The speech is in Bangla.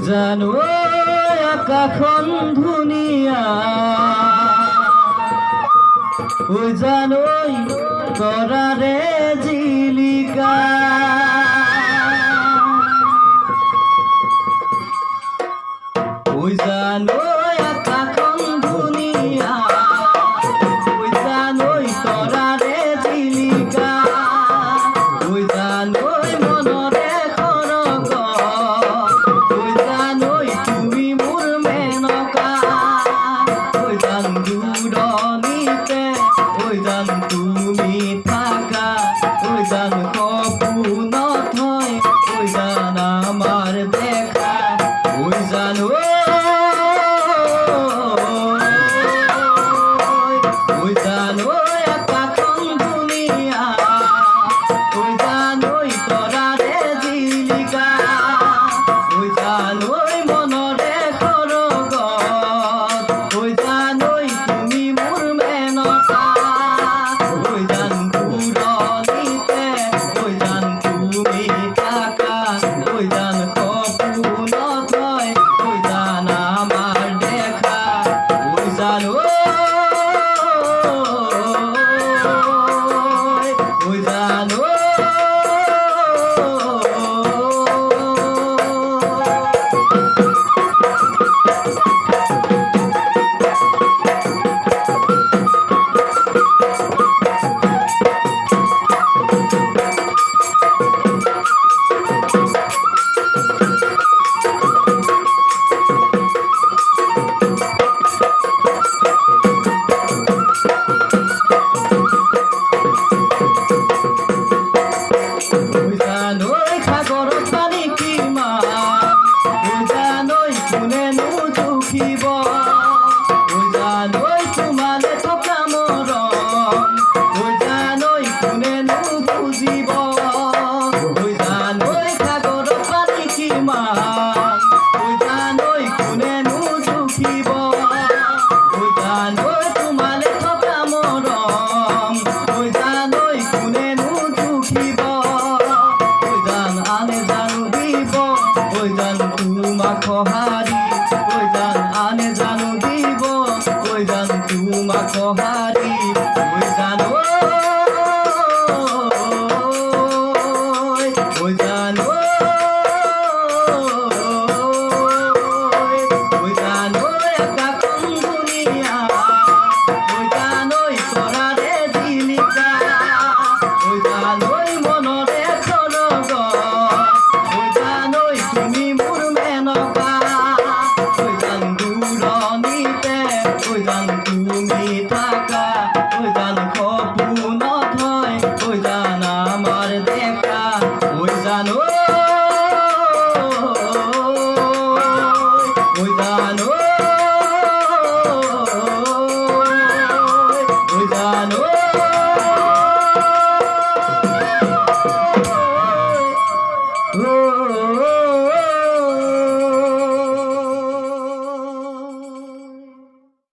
জানো আকাশখন ধুনীয়া, জানো তৰাৰে জিলিকা, জানো আকাশখন ধুনীয়া, জানো তৰাৰে জিলিকা, জানো মনৰে তুমি থাকা জান সপোনত হয় জান আমার দেখা জানো জানো আকাশখন ধুনীয়া জানো তৰাৰে জিলিকা জানো মনৰে সৰগত জানো তুমি মোৰ মেনকা খহারি জান আনে জানো দিব জান তোমা খহারি জানো